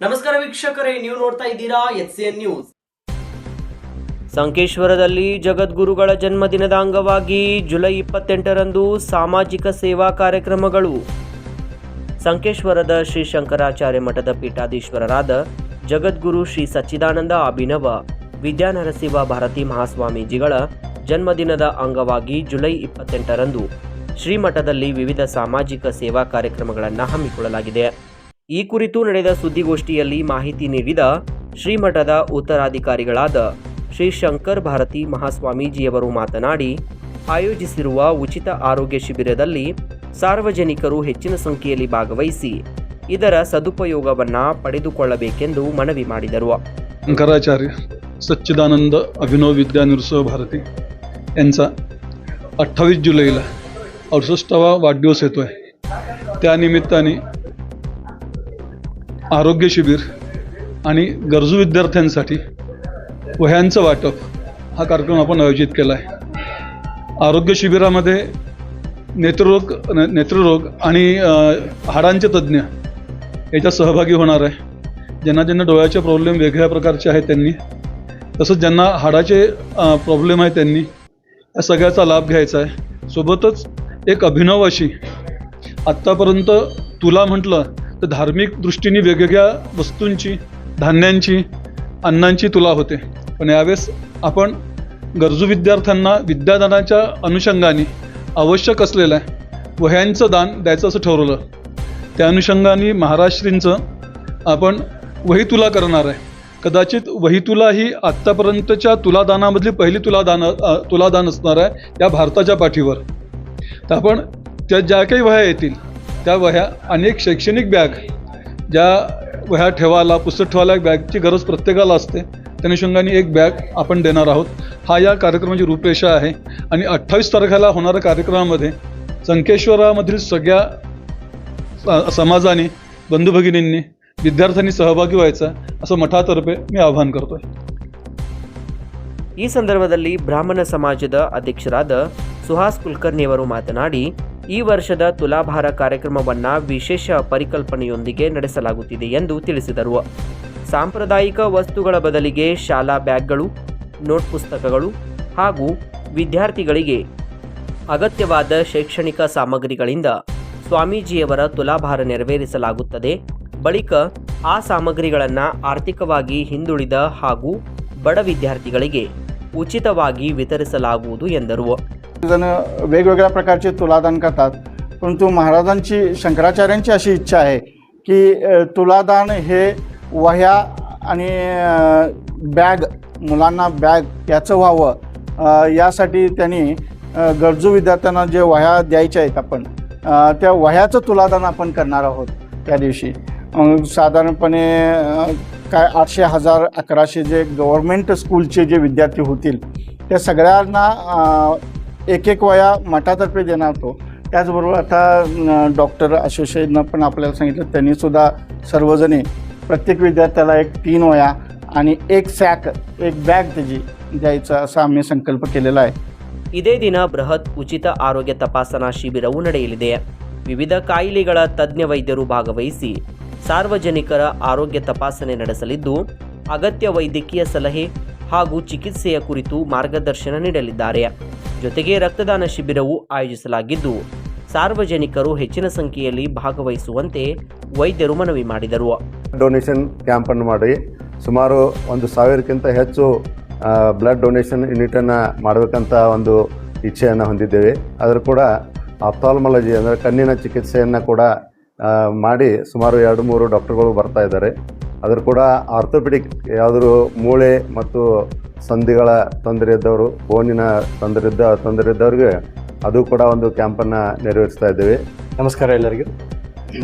ನಮಸ್ಕಾರ ವೀಕ್ಷಕರೇ, ನೀವು ನೋಡ್ತಾ ಇದ್ದೀರಾ HCN ನ್ಯೂಸ್. ಸಂಕೇಶ್ವರದಲ್ಲಿ ಜಗದ್ಗುರುಗಳ ಜನ್ಮದಿನದ ಅಂಗವಾಗಿ ಜುಲೈ 28ರಂದು ಸಾಮಾಜಿಕ ಸೇವಾ ಕಾರ್ಯಕ್ರಮಗಳು. ಸಂಕೇಶ್ವರದ ಶ್ರೀ ಶಂಕರಾಚಾರ್ಯ ಮಠದ ಪೀಠಾಧೀಶ್ವರರಾದ ಜಗದ್ಗುರು ಶ್ರೀ ಸಚ್ಚಿದಾನಂದ ಅಭಿನವ ವಿದ್ಯಾನರಸಿಂಹ ಭಾರತಿ ಮಹಾಸ್ವಾಮೀಜಿಗಳ ಜನ್ಮದಿನದ ಅಂಗವಾಗಿ ಜುಲೈ 28ರಂದು ಶ್ರೀಮಠದಲ್ಲಿ ವಿವಿಧ ಸಾಮಾಜಿಕ ಸೇವಾ ಕಾರ್ಯಕ್ರಮಗಳನ್ನು ಹಮ್ಮಿಕೊಳ್ಳಲಾಗಿದೆ. ಈ ಕುರಿತು ನಡೆದ ಸುದ್ದಿಗೋಷ್ಠಿಯಲ್ಲಿ ಮಾಹಿತಿ ನೀಡಿದ ಶ್ರೀಮಠದ ಉತ್ತರಾಧಿಕಾರಿಗಳಾದ ಶ್ರೀ ಶಂಕರ್ ಭಾರತಿ ಮಹಾಸ್ವಾಮೀಜಿಯವರು ಮಾತನಾಡಿ, ಆಯೋಜಿಸಿರುವ ಉಚಿತ ಆರೋಗ್ಯ ಶಿಬಿರದಲ್ಲಿ ಸಾರ್ವಜನಿಕರು ಹೆಚ್ಚಿನ ಸಂಖ್ಯೆಯಲ್ಲಿ ಭಾಗವಹಿಸಿ ಇದರ ಸದುಪಯೋಗವನ್ನು पडेದುಕೊಳ್ಳಬೇಕೆಂದು ಮನವಿ ಮಾಡಿದರು. शंकराचार्य सच्चिदानंद अभिनव विद्यानिरसिंह भारती यांचा 28 जुलैला 68वा वाढदिवस येतोय. त्यानिमित्ताने आरोग्य शिबिर आणि गरजू विद्यार्थ्यांसाठी वह्यांचं वाटप हा कार्यक्रम आपण आयोजित केला आहे. आरोग्य शिबिरामध्ये नेत्ररोग आणि हाडांचे तज्ज्ञ याच्यात सहभागी होणार आहे. ज्यांना डोळ्याचे प्रॉब्लेम वेगळ्या प्रकारचे आहेत त्यांनी, तसंच ज्यांना हाडाचे प्रॉब्लेम आहे त्यांनी या सगळ्याचा लाभ घ्यायचा आहे. सोबतच एक अभिनव अशी आत्तापर्यंत तुला म्हटलं तर धार्मिक दृष्टीने वेगवेगळ्या वस्तूंची, धान्यांची, अन्नांची तुला होते, पण यावेळेस आपण गरजू विद्यार्थ्यांना विद्यादानाच्या अनुषंगाने आवश्यक असलेलं वह्यांचं दान द्यायचं असं ठरवलं. त्या अनुषंगाने महाराष्ट्रींचं आपण वही तुला करणार आहे. कदाचित वही तुला ही आत्तापर्यंतच्या तुलादानामधली पहिली तुलादान असणार आहे या भारताच्या पाठीवर. तर आपण त्या ज्या काही वह्या येतील त्या वह्या अनेक शैक्षणिक बॅग, ज्या वह्या ठेवायला, पुस्तक ठेवायला एक बॅगची गरज प्रत्येकाला असते, त्या अनुषंगाने एक बॅग आपण देणार आहोत. हा या कार्यक्रमाची रूपरेषा आहे. आणि 28 तारखेला होणाऱ्या कार्यक्रमामध्ये संकेश्वरामधील सगळ्या समाजाने, बंधुभगिनींनी, विद्यार्थ्यांनी सहभागी व्हायचा असं मठातर्फे मी आवाहन करतोय. ಈ ಸಂದರ್ಭದಲ್ಲಿ ಬ್ರಾಹ್ಮಣ ಸಮಾಜದ ಅಧ್ಯಕ್ಷರಾದ ಸುಹಾಸ್ ಕುಲಕರ್ಣಿ ಅವರು ಮಾತನಾಡಿ, ಈ ವರ್ಷದ ತುಲಾಭಾರ ಕಾರ್ಯಕ್ರಮವನ್ನು ವಿಶೇಷ ಪರಿಕಲ್ಪನೆಯೊಂದಿಗೆ ನಡೆಸಲಾಗುತ್ತಿದೆ ಎಂದು ತಿಳಿಸಿದರು. ಸಾಂಪ್ರದಾಯಿಕ ವಸ್ತುಗಳ ಬದಲಿಗೆ ಶಾಲಾ ಬ್ಯಾಗ್ಗಳು, ನೋಟ್ ಪುಸ್ತಕಗಳು ಹಾಗೂ ವಿದ್ಯಾರ್ಥಿಗಳಿಗೆ ಅಗತ್ಯವಾದ ಶೈಕ್ಷಣಿಕ ಸಾಮಗ್ರಿಗಳಿಂದ ಸ್ವಾಮೀಜಿಯವರ ತುಲಾಭಾರ ನೆರವೇರಿಸಲಾಗುತ್ತದೆ. ಬಳಿಕ ಆ ಸಾಮಗ್ರಿಗಳನ್ನು ಆರ್ಥಿಕವಾಗಿ ಹಿಂದುಳಿದ ಹಾಗೂ ಬಡ ವಿದ್ಯಾರ್ಥಿಗಳಿಗೆ उचितವಾಗಿ वितरिಸಲಾಗುವುದು ಎಂದರು. जण वेगवेगळ्या प्रकारचे तुलादान करतात, परंतु महाराजांची, शंकराचार्यांची अशी इच्छा आहे की तुलादान हे वह्या आणि बॅग, मुलांना बॅग याचं व्हावं. यासाठी त्यांनी गरजू विद्यार्थ्यांना जे वह्या द्यायच्या आहेत आपण त्या वह्याचं तुलादान आपण करणार आहोत. त्या दिवशी साधारणपणे काय 800, 1000, 1100 जे गव्हर्मेंट स्कूलचे जे विद्यार्थी होतील त्या सगळ्यांना एक वह्या मठातर्फे देणार होतो. त्याचबरोबर आता डॉक्टर असोसिएशननं पण आपल्याला सांगितलं, त्यांनीसुद्धा सर्वजणी प्रत्येक विद्यार्थ्याला 3 वह्या आणि एक सॅक, एक बॅग त्याची द्यायचा असा आम्ही संकल्प केलेला आहे. ಇದೇ ದಿನ ಬೃಹತ್ ಉಚಿತ ಆರೋಗ್ಯ ತಪಾಸಣಾ ಶಿಬಿರವು ನಡೆಯಲಿದೆ. ವಿವಿಧ ಕಾಯಿಲೆಗಳ ತಜ್ಞ ವೈದ್ಯರು ಭಾಗವಹಿಸಿ ಸಾರ್ವಜನಿಕರ ಆರೋಗ್ಯ ತಪಾಸಣೆ ನಡೆಸಲಿದ್ದು, ಅಗತ್ಯ ವೈದ್ಯಕೀಯ ಸಲಹೆ ಹಾಗೂ ಚಿಕಿತ್ಸೆಯ ಕುರಿತು ಮಾರ್ಗದರ್ಶನ ನೀಡಲಿದ್ದಾರೆ. ಜೊತೆಗೆ ರಕ್ತದಾನ ಶಿಬಿರವು ಆಯೋಜಿಸಲಾಗಿದ್ದು, ಸಾರ್ವಜನಿಕರು ಹೆಚ್ಚಿನ ಸಂಖ್ಯೆಯಲ್ಲಿ ಭಾಗವಹಿಸುವಂತೆ ವೈದ್ಯರು ಮನವಿ ಮಾಡಿದರು. ಡೊನೇಷನ್ ಕ್ಯಾಂಪ್ ಅನ್ನು ಮಾಡಿ ಸುಮಾರು 1000ಕ್ಕಿಂತ ಹೆಚ್ಚು ಬ್ಲಡ್ ಡೊನೇಷನ್ ಯೂನಿಟನ್ನು ಮಾಡಬೇಕಂತ ಒಂದು ಇಚ್ಛೆಯನ್ನು ಹೊಂದಿದ್ದೇವೆ. ಅದರ ಕೂಡ ಆಪ್ಥಾಲ್ಮಾಲಜಿ ಅಂದರೆ ಕಣ್ಣಿನ ಚಿಕಿತ್ಸೆಯನ್ನು ಕೂಡ ಮಾಡಿ ಸುಮಾರು 2-3 ಡಾಕ್ಟರ್ಗಳು ಬರ್ತಾ ಇದ್ದಾರೆ. ಅದರ ಕೂಡ ಆರ್ಥೋಪೆಡಿಕ್, ಯಾವುದಾದ್ರು ಮೂಳೆ ಮತ್ತು ಸಂಧಿಗಳ ತೊಂದರೆ ಇದ್ದವರು, ಬೋನಿನ ತೊಂದರೆ ಇದ್ದವ್ರಿಗೆ ಅದು ಕೂಡ ಒಂದು ಕ್ಯಾಂಪನ್ನು ನೆರವೇರಿಸ್ತಾ ಇದ್ದೇವೆ. ನಮಸ್ಕಾರ ಎಲ್ಲರಿಗೂ.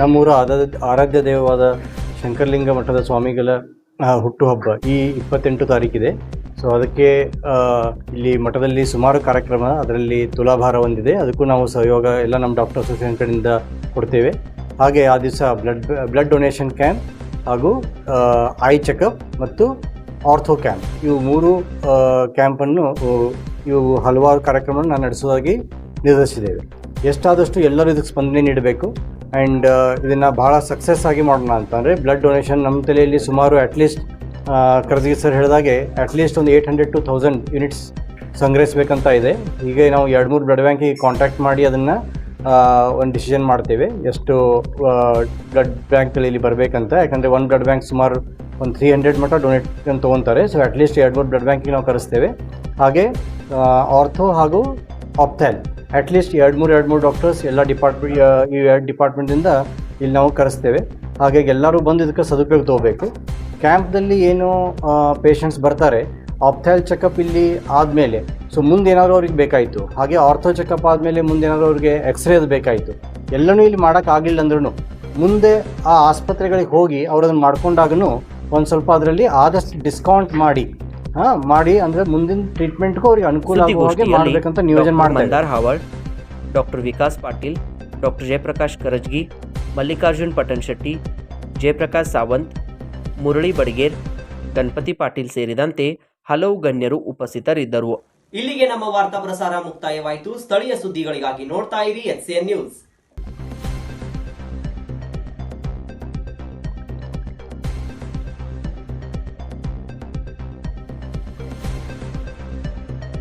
ನಮ್ಮೂರ ಆರಾಧ್ಯ ದೇವವಾದ ಶಂಕರಲಿಂಗ ಮಠದ ಸ್ವಾಮಿಗಳ ಹುಟ್ಟುಹಬ್ಬ ಈ 28 ತಾರೀಕಿದೆ. ಸೊ ಅದಕ್ಕೆ ಇಲ್ಲಿ ಮಠದಲ್ಲಿ ಸುಮಾರು ಕಾರ್ಯಕ್ರಮ, ಅದರಲ್ಲಿ ತುಲಾಭಾರ ಹೊಂದಿದೆ. ಅದಕ್ಕೂ ನಾವು ಸಹಯೋಗ ಎಲ್ಲ ನಮ್ಮ ಡಾಕ್ಟರ್ ಅಸೋಸಿಯೇಷನ್ ಕಡೆಯಿಂದ ಕೊಡ್ತೇವೆ. ಹಾಗೆ ಆ ದಿವಸ ಬ್ಲಡ್ ಡೊನೇಷನ್ ಕ್ಯಾಂಪ್ ಹಾಗೂ ಐ ಚೆಕಪ್ ಮತ್ತು ಆರ್ಥೋ ಕ್ಯಾಂಪ್, ಇವು 3 ಕ್ಯಾಂಪನ್ನು, ಇವು ಹಲವಾರು ಕಾರ್ಯಕ್ರಮವನ್ನು ನಾವು ನಡೆಸೋದಾಗಿ ನಿರ್ಧರಿಸಿದ್ದೇವೆ. ಎಷ್ಟಾದಷ್ಟು ಎಲ್ಲರೂ ಇದಕ್ಕೆ ಸ್ಪಂದನೆ ನೀಡಬೇಕು. ಆ್ಯಂಡ್ ಇದನ್ನು ಭಾಳ ಸಕ್ಸಸ್ ಆಗಿ ಮಾಡೋಣ ಅಂತಂದರೆ ಬ್ಲಡ್ ಡೊನೇಷನ್ ನಮ್ಮ ತಲೆಯಲ್ಲಿ ಸುಮಾರು ಅಟ್ಲೀಸ್ಟ್ ಕರ್ಜಿಗಿ ಸರ್ ಹೇಳಿದಾಗೆ ಅಟ್ಲೀಸ್ಟ್ ಒಂದು 800 to 1000 ಯೂನಿಟ್ಸ್ ಸಂಗ್ರಹಿಸಬೇಕಂತ ಇದೆ. ಹೀಗೆ ನಾವು 2-3 ಬ್ಲಡ್ ಬ್ಯಾಂಕಿಗೆ ಕಾಂಟ್ಯಾಕ್ಟ್ ಮಾಡಿ ಅದನ್ನು ಒಂದು ಡಿಸಿಷನ್ ಮಾಡ್ತೇವೆ ಎಷ್ಟು ಬ್ಲಡ್ ಬ್ಯಾಂಕ್ಗಳು ಇಲ್ಲಿ ಬರಬೇಕಂತ. ಯಾಕಂದರೆ ಒಂದು ಬ್ಲಡ್ ಬ್ಯಾಂಕ್ ಸುಮಾರು ಒಂದು 300 ಮಟ್ಟ ಡೊನೇಟ್ ತೊಗೊತಾರೆ. ಸೊ ಅಟ್ಲೀಸ್ಟ್ 2-3 ಬ್ಲಡ್ ಬ್ಯಾಂಕಿಗೆ ನಾವು ಕರೆಸ್ತೇವೆ. ಹಾಗೆ ಆರ್ಥೋ ಹಾಗೂ ಆಪ್ಥೆಲ್ ಅಟ್ಲೀಸ್ಟ್ 2-3 ಡಾಕ್ಟರ್ಸ್ ಎಲ್ಲ ಈ 2 ಡಿಪಾರ್ಟ್ಮೆಂಟಿಂದ ಇಲ್ಲಿ ನಾವು ಕರೆಸ್ತೇವೆ. ಹಾಗಾಗಿ ಎಲ್ಲರೂ ಬಂದು ಇದಕ್ಕೆ ಸದುಪಯೋಗ ತೊಗೋಬೇಕು. ಕ್ಯಾಂಪ್ದಲ್ಲಿ ಏನು ಪೇಷಂಟ್ಸ್ ಬರ್ತಾರೆ, ಆಪ್ಥೆಲ್ ಚೆಕಪ್ ಇಲ್ಲಿ ಆದಮೇಲೆ ಸೊ ಮುಂದೇನಾದರೂ ಅವ್ರಿಗೆ ಬೇಕಾಯಿತು, ಹಾಗೆ ಆರ್ಥೋ ಚೆಕಪ್ ಆದಮೇಲೆ ಮುಂದೇನಾದರೂ ಅವ್ರಿಗೆ ಎಕ್ಸ್ರೇ ಅದು ಬೇಕಾಯಿತು, ಎಲ್ಲನೂ ಇಲ್ಲಿ ಮಾಡೋಕ್ಕಾಗಲಿಲ್ಲ ಅಂದ್ರೂ ಮುಂದೆ ಆ ಆಸ್ಪತ್ರೆಗಳಿಗೆ ಹೋಗಿ ಅವ್ರು ಅದನ್ನು ಮಾಡ್ಕೊಂಡಾಗೂ ಒಂದು ಸ್ವಲ್ಪ ಅದರಲ್ಲಿ ಆದಷ್ಟು ಡಿಸ್ಕೌಂಟ್ ಮಾಡಿ ಅಂದರೆ ಮುಂದಿನ ಟ್ರೀಟ್ಮೆಂಟ್ಗೂ ಅವ್ರಿಗೆ ಅನುಕೂಲ ಆಗೋ ಹಾಗೆ ಮಾಡಬೇಕಂತ ನಿಯೋಜನೆ ಮಾಡ್ತಾರೆ. ಮಂದಾರ್ ಹಾವಳ್, ಡಾಕ್ಟರ್ ವಿಕಾಸ್ ಪಾಟೀಲ್, ಡಾಕ್ಟರ್ ಜಯಪ್ರಕಾಶ್ ಕರಜ್ಗಿ, ಮಲ್ಲಿಕಾರ್ಜುನ್ ಪಟನ್ಶೆಟ್ಟಿ, ಜಯಪ್ರಕಾಶ್ ಸಾವಂತ್, ಮುರಳಿ ಬಡಿಗೇರ್, ಗಣಪತಿ ಪಾಟೀಲ್ ಸೇರಿದಂತೆ ಹಲವು ಗಣ್ಯರು ಉಪಸ್ಥಿತರಿದ್ದರು. ಇಲ್ಲಿಗೆ ನಮ್ಮ ವಾರ್ತಾ ಪ್ರಸಾರ ಮುಕ್ತಾಯವಾಯಿತು. ಸ್ಥಳೀಯ ಸುದ್ದಿಗಳಿಗಾಗಿ ನೋಡ್ತಾ ಇರಿ HCN ನ್ಯೂಸ್.